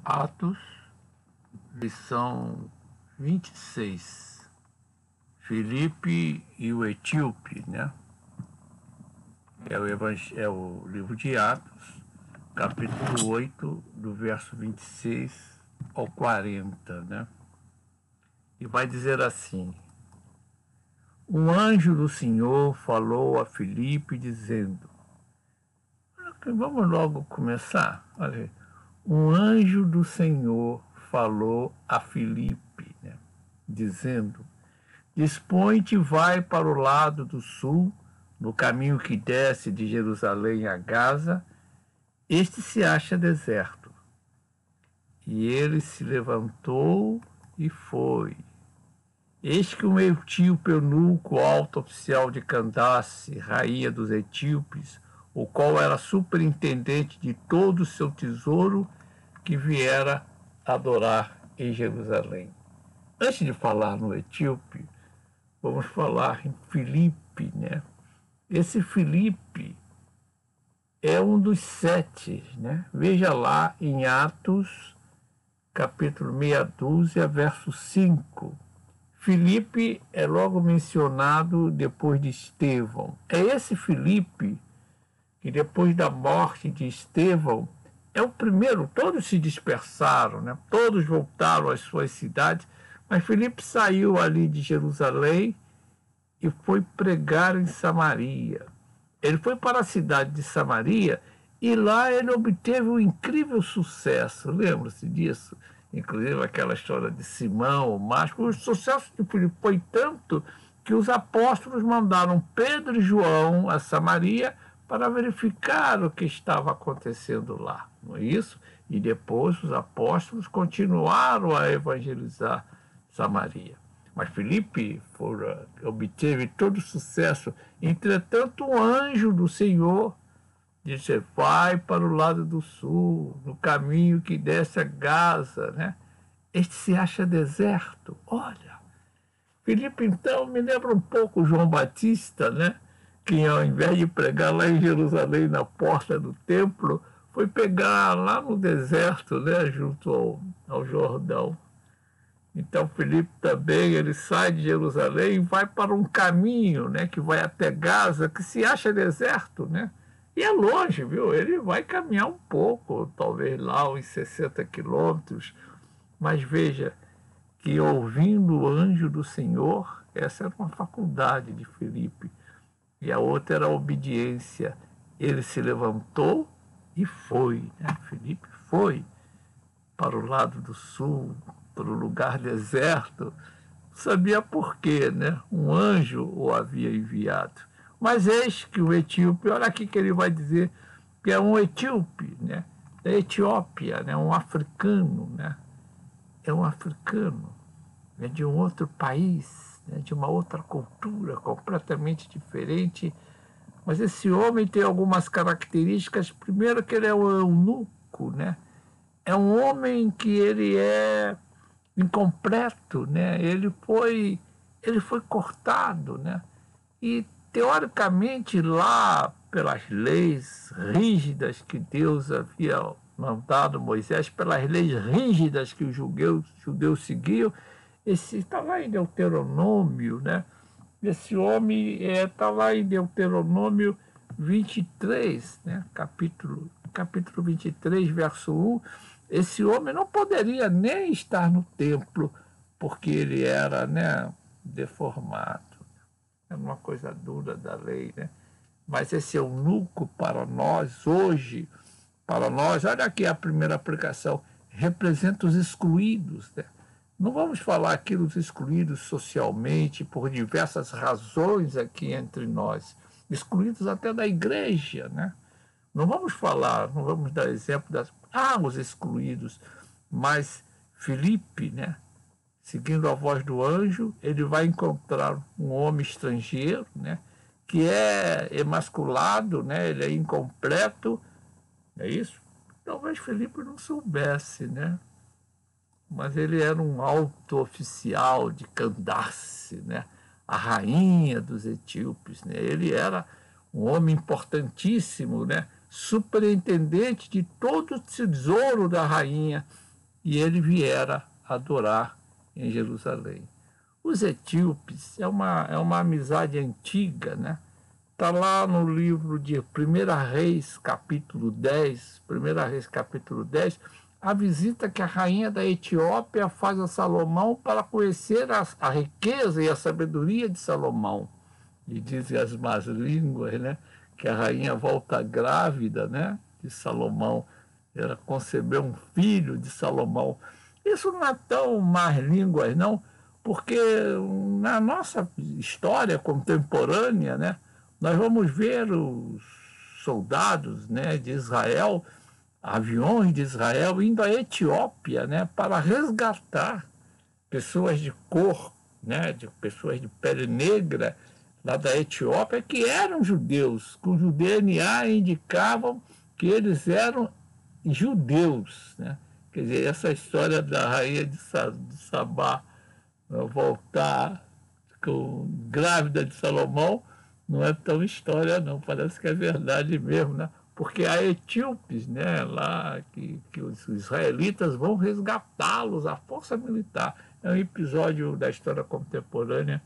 Atos, lição 26. Filipe e o etíope, né? É o livro de Atos, capítulo 8, do verso 26 ao 40, né? E vai dizer assim: um anjo do Senhor falou a Filipe dizendo... Vamos logo começar. Olha, um anjo do Senhor falou a Filipe, né, dizendo: dispõe-te e vai para o lado do sul, no caminho que desce de Jerusalém a Gaza. Este se acha deserto. E ele se levantou e foi. Eis que um etíope eunuco, alto oficial de Candace, rainha dos etíopes, o qual era superintendente de todo o seu tesouro, que viera adorar em Jerusalém. Antes de falar no etíope, vamos falar em Filipe, né? Esse Filipe é um dos 7, né? Veja lá em Atos, capítulo meia dúzia, verso 5. Filipe é logo mencionado depois de Estevão. É esse Filipe que depois da morte de Estevão é o primeiro. Todos se dispersaram, né? Todos voltaram às suas cidades, mas Filipe saiu ali de Jerusalém e foi pregar em Samaria. Ele foi para a cidade de Samaria e lá ele obteve um incrível sucesso. Lembra-se disso? Inclusive aquela história de Simão, mas o sucesso de Filipe foi tanto que os apóstolos mandaram Pedro e João a Samaria para verificar o que estava acontecendo lá, não é isso? E depois os apóstolos continuaram a evangelizar Samaria. Mas Filipe obteve todo o sucesso. Entretanto, um anjo do Senhor disse: vai para o lado do sul, no caminho que desce a Gaza, né? Este se acha deserto. Olha, Filipe, então, me lembra um pouco João Batista, né? Que ao invés de pregar lá em Jerusalém, na porta do templo, foi pegar lá no deserto, né? Junto ao Jordão. Então, Filipe também, ele sai de Jerusalém e vai para um caminho, né? Que vai até Gaza, que se acha deserto, né? E é longe, viu? Ele vai caminhar um pouco, talvez lá uns 60 quilômetros. Mas veja que, ouvindo o anjo do Senhor, essa era uma faculdade de Filipe. E a outra era a obediência. Ele se levantou e foi, né? Filipe foi para o lado do sul, para o lugar deserto. Não sabia por quê, né? Um anjo o havia enviado. Mas eis que o etíope, olha aqui que ele vai dizer que é um etíope, né? Da Etiópia, né? Um africano, né? É um africano, é de um outro país, né? De uma outra cultura completamente diferente. Mas esse homem tem algumas características. Primeiro, que ele é um eunuco, né? É um homem que ele é incompleto, né? Ele foi cortado, né? E teoricamente lá, pelas leis rígidas que Deus havia mandado Moisés, pelas leis rígidas que os judeus seguiam, esse está lá em Deuteronômio, né? Esse homem está lá em Deuteronômio 23, né? capítulo 23, verso 1. Esse homem não poderia nem estar no templo, porque ele era, né, deformado. É uma coisa dura da lei, né? Mas esse eunuco para nós, hoje, para nós, olha aqui a primeira aplicação, representa os excluídos, né? Não vamos falar aqui dos excluídos socialmente, por diversas razões aqui entre nós, excluídos até da igreja, né? Não vamos dar exemplo os excluídos, mas Filipe, né? Seguindo a voz do anjo, ele vai encontrar um homem estrangeiro, né? Que é emasculado, né? Ele é incompleto, é isso? Talvez Filipe não soubesse, né? Mas ele era um alto oficial de Candace, né? A rainha dos etíopes, né? Ele era um homem importantíssimo, né? Superintendente de todo o tesouro da rainha. e ele viera adorar em Jerusalém. Os etíopes é uma amizade antiga, né? Está lá no livro de 1 Reis, capítulo 10, 1 Reis, capítulo 10, a visita que a rainha da Etiópia faz a Salomão para conhecer a riqueza e a sabedoria de Salomão. E dizem as más línguas, né, que a rainha volta grávida, né, de Salomão. Ela concebeu um filho de Salomão. Isso não é tão más línguas, não, porque na nossa história contemporânea, né, nós vamos ver os soldados, né, de Israel, aviões de Israel, indo à Etiópia, né, para resgatar pessoas de cor, né, de pessoas de pele negra, lá da Etiópia, que eram judeus, cujo DNA indicavam que eles eram judeus, né? Quer dizer, essa história da rainha de Sabá voltar grávida de Salomão não é tão história, não. Parece que é verdade mesmo, né? Porque há etíopes, né, lá que os israelitas vão resgatá-los, a força militar. É um episódio da história contemporânea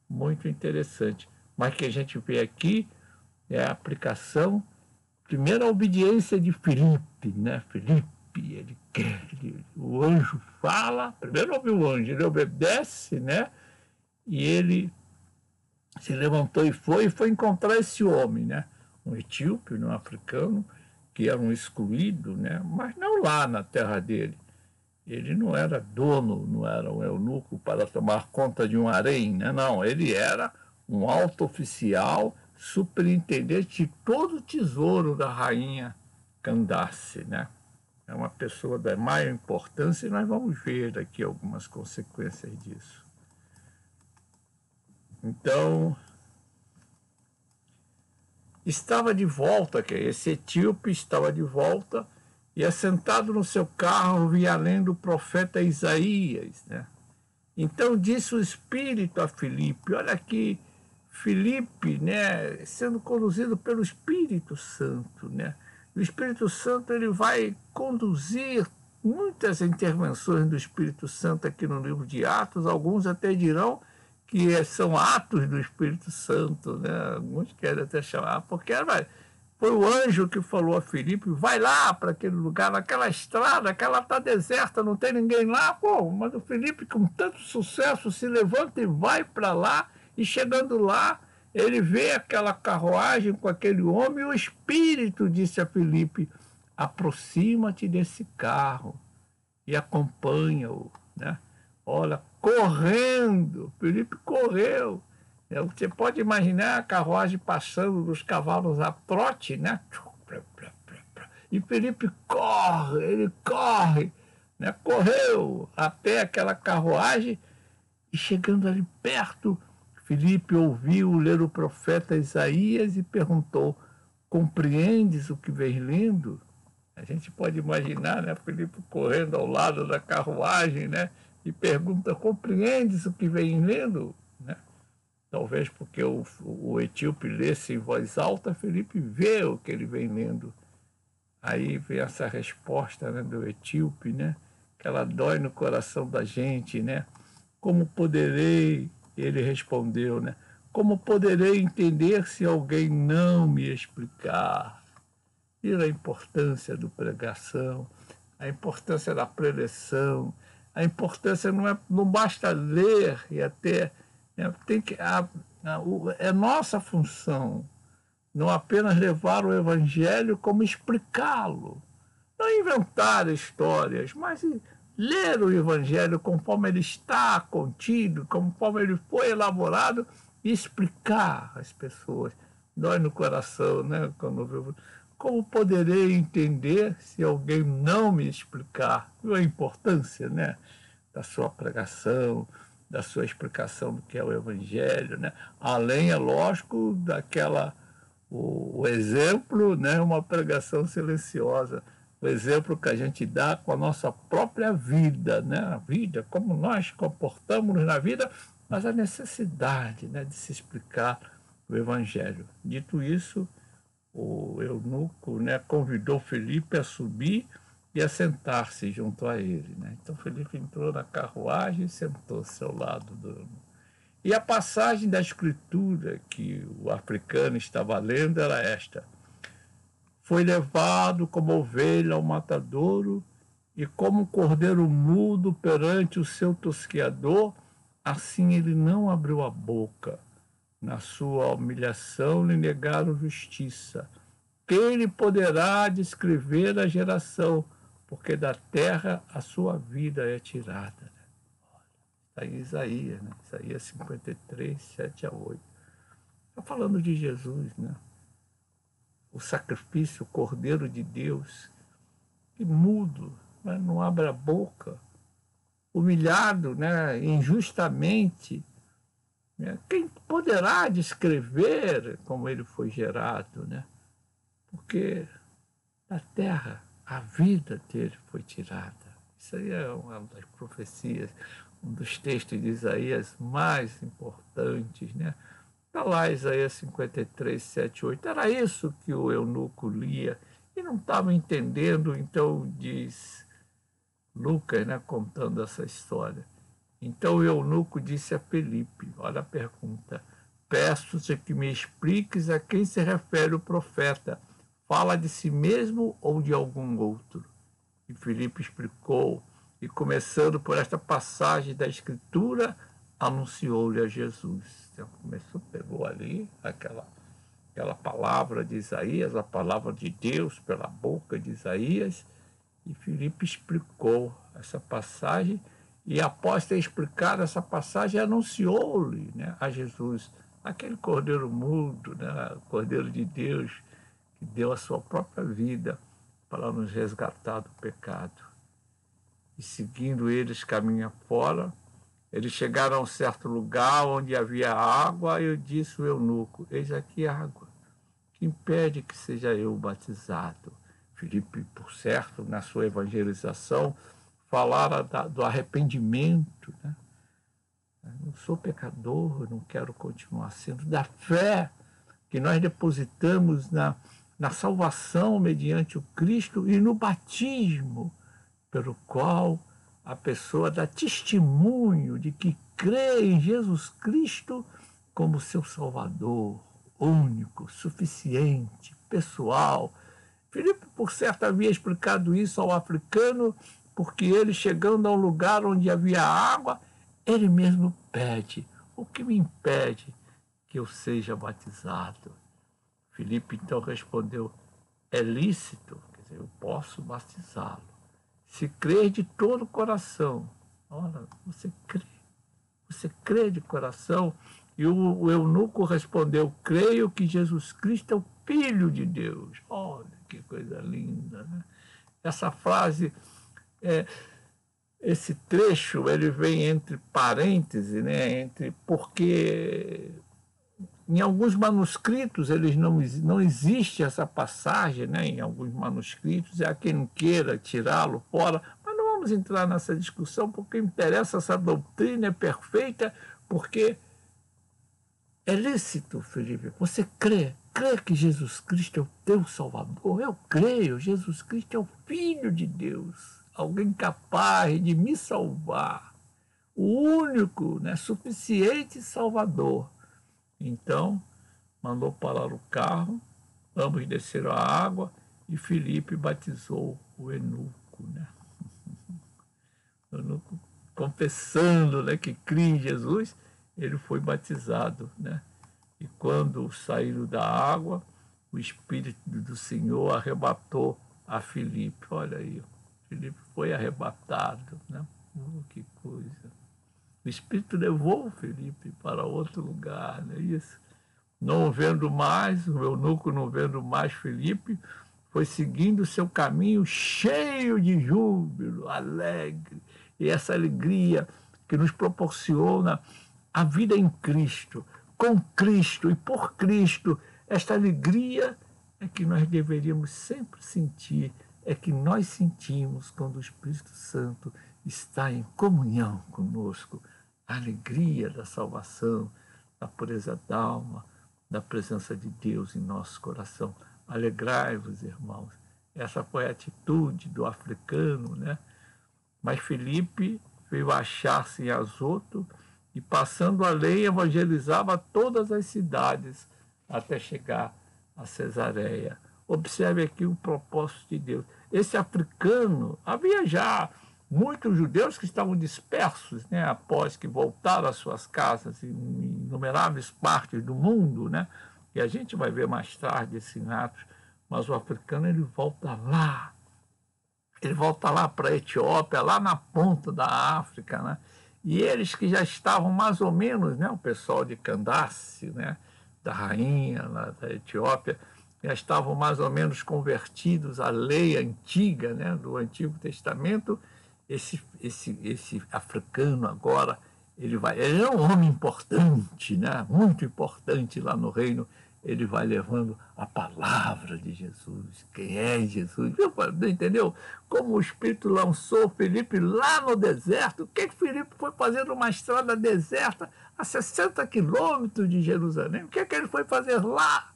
muito interessante. Mas que a gente vê aqui é a aplicação, primeiro a obediência de Filipe, né? Filipe, o anjo fala, primeiro ouve o anjo, ele obedece, né? E ele se levantou e foi encontrar esse homem, né? Um etíope, um africano, que era um excluído, né? Mas não lá na terra dele. Ele não era dono, não era um eunuco para tomar conta de um harém, né? Não, ele era um alto oficial, superintendente de todo o tesouro da rainha Candace, né? É uma pessoa da maior importância e nós vamos ver aqui algumas consequências disso. Então, estava de volta, que esse etíope estava de volta e, assentado no seu carro, via além do profeta Isaías, né? Então disse o Espírito a Filipe, olha aqui, Filipe, né, sendo conduzido pelo Espírito Santo, né? O Espírito Santo ele vai conduzir muitas intervenções do Espírito Santo aqui no livro de Atos, alguns até dirão que são atos do Espírito Santo, né? Alguns querem até chamar, porque foi o anjo que falou a Filipe, vai lá para aquele lugar, naquela estrada, que ela está deserta, não tem ninguém lá. Pô, mas o Filipe, com tanto sucesso, se levanta e vai para lá, e chegando lá, ele vê aquela carruagem com aquele homem, e o Espírito disse a Filipe, aproxima-te desse carro e acompanha-o, né? Olha, correndo, Filipe correu. Você pode imaginar a carruagem passando dos cavalos a trote, né? E Filipe corre, ele corre, né? Correu até aquela carruagem e, chegando ali perto, Filipe ouviu ler o profeta Isaías e perguntou, compreendes o que vem lendo? A gente pode imaginar, né? Filipe correndo ao lado da carruagem, né? E pergunta, compreendes o que vem lendo? Né? Talvez porque o etíope lesse em voz alta, Filipe vê o que ele vem lendo. Aí vem essa resposta, né, do etíope, né, que ela dói no coração da gente, né? Como poderei, ele respondeu, né? Como poderei entender se alguém não me explicar? E a importância da pregação, a importância da preleção, a importância não basta ler e até tem que é nossa função não apenas levar o evangelho, como explicá-lo, não inventar histórias, mas ler o evangelho conforme ele está contido, conforme ele foi elaborado e explicar às pessoas. Dói no coração, né? Como poderei entender se alguém não me explicar? Viu a importância, né, da sua pregação, da sua explicação do que é o Evangelho, né? Além, é lógico, o exemplo, né, uma pregação silenciosa, o exemplo que a gente dá com a nossa própria vida, né? A vida, como nós comportamos na vida, mas a necessidade, né, de se explicar o Evangelho. Dito isso, o eunuco, né, convidou Filipe a subir e assentar-se junto a ele, né? Então Felipe entrou na carruagem e sentou-se ao lado do eunuco. E a passagem da escritura que o africano estava lendo era esta: foi levado como ovelha ao matadouro, e como um cordeiro mudo perante o seu tosquiador, assim ele não abriu a boca. Na sua humilhação lhe negaram justiça. Quem lhe poderá descrever a geração? Porque da terra a sua vida é tirada. Está em Isaías, né? Isaías 53, 7 a 8. Está falando de Jesus, né? O sacrifício, o Cordeiro de Deus, que mudo, né? Não abre a boca, humilhado, né? Injustamente. Né? Quem poderá descrever como ele foi gerado, né? Porque da terra a vida dele foi tirada. Isso aí é uma das profecias, um dos textos de Isaías mais importantes, né? Está lá Isaías 53, 7, 8. Era isso que o eunuco lia e não estava entendendo, então diz Lucas, né, contando essa história. Então o eunuco disse a Felipe, olha a pergunta: peço-te que me expliques a quem se refere o profeta. Fala de si mesmo ou de algum outro? E Filipe explicou, e começando por esta passagem da Escritura, anunciou-lhe a Jesus. Então começou, pegou ali aquela palavra de Isaías, a palavra de Deus pela boca de Isaías, e Filipe explicou essa passagem, e após ter explicado essa passagem, anunciou-lhe, né, a Jesus, aquele cordeiro mudo, né, o cordeiro de Deus, que deu a sua própria vida para nos resgatar do pecado. E seguindo eles caminho fora, eles chegaram a um certo lugar onde havia água, e eu disse ao eunuco: eis aqui água, que impede que seja eu batizado? Filipe, por certo, na sua evangelização, falara do arrependimento, né? Eu sou pecador, não quero continuar sendo, da fé que nós depositamos na salvação mediante o Cristo e no batismo, pelo qual a pessoa dá testemunho de que crê em Jesus Cristo como seu Salvador, único, suficiente, pessoal. Filipe, por certo, havia explicado isso ao africano, porque ele, chegando a um lugar onde havia água, ele mesmo pede: o que me impede que eu seja batizado? Filipe então respondeu: é lícito, quer dizer, eu posso batizá-lo, se crer de todo o coração. Ora, você crê de coração? E o eunuco respondeu: creio que Jesus Cristo é o Filho de Deus. Olha que coisa linda, né? Essa frase, esse trecho, ele vem entre parênteses, né? Porque em alguns manuscritos eles não existe essa passagem, né? Em alguns manuscritos, há quem queira tirá-lo fora, mas não vamos entrar nessa discussão, porque interessa, essa doutrina é perfeita, porque é lícito, Felipe. Você crê que Jesus Cristo é o teu Salvador? Eu creio, Jesus Cristo é o Filho de Deus, alguém capaz de me salvar, o único, né, suficiente Salvador. Então, mandou parar o carro, ambos desceram a água e Filipe batizou o eunuco, né? O eunuco, confessando, né, que cria em Jesus, ele foi batizado, né? E quando saíram da água, o Espírito do Senhor arrebatou a Filipe. Olha aí, Filipe foi arrebatado, né? Que coisa. O Espírito levou Filipe para outro lugar, não é isso? Não vendo mais, o eunuco não vendo mais Filipe, foi seguindo o seu caminho cheio de júbilo, alegre. E essa alegria que nos proporciona a vida em Cristo, com Cristo e por Cristo, esta alegria é que nós deveríamos sempre sentir, é que nós sentimos quando o Espírito Santo está em comunhão conosco. A alegria da salvação, da pureza da alma, da presença de Deus em nosso coração. Alegrai-vos, irmãos. Essa foi a atitude do africano, né? Mas Filipe veio achar-se em Azoto e, passando a lei, evangelizava todas as cidades até chegar a Cesareia. Observe aqui o propósito de Deus. Esse africano, havia já muitos judeus que estavam dispersos, né, após que voltaram às suas casas em inumeráveis partes do mundo, né? E a gente vai ver mais tarde esse em Atos, mas o africano ele volta lá. Ele volta lá para a Etiópia, lá na ponta da África, né? E eles que já estavam mais ou menos, né, o pessoal de Candace, né, da rainha lá da Etiópia, já estavam mais ou menos convertidos à lei antiga, né, do Antigo Testamento. Esse africano agora, ele é um homem importante, né, muito importante lá no reino. Ele vai levando a palavra de Jesus. Quem é Jesus? Entendeu? Como o Espírito lançou Filipe lá no deserto. O que Filipe foi fazer numa estrada deserta a 60 quilômetros de Jerusalém? O que ele foi fazer lá?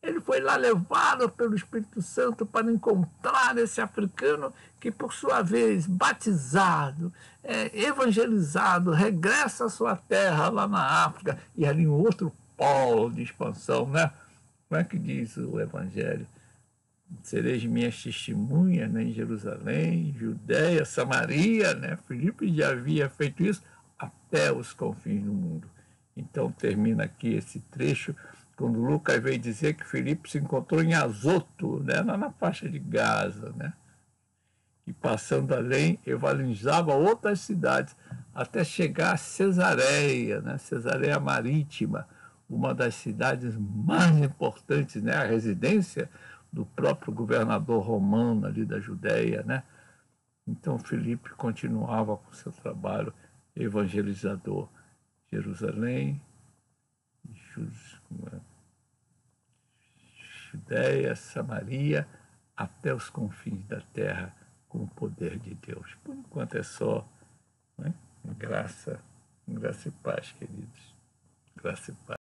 Ele foi lá levado pelo Espírito Santo para encontrar esse africano que, por sua vez, batizado, evangelizado, regressa à sua terra lá na África e ali em outro polo de expansão, né? Como é que diz o Evangelho? Sereis minhas testemunhas, né, em Jerusalém, Judéia, Samaria, né? Filipe já havia feito isso até os confins do mundo. Então termina aqui esse trecho, quando Lucas veio dizer que Filipe se encontrou em Azoto, né, lá na faixa de Gaza, né? E passando além, evangelizava outras cidades, até chegar a Cesareia, né? Cesareia Marítima, uma das cidades mais importantes, né? A residência do próprio governador romano ali da Judéia, né? Então Filipe continuava com seu trabalho evangelizador. Jerusalém, Judéia, Samaria, até os confins da terra, com o poder de Deus. Por enquanto é só, né? Graça e paz, queridos. Graça e paz.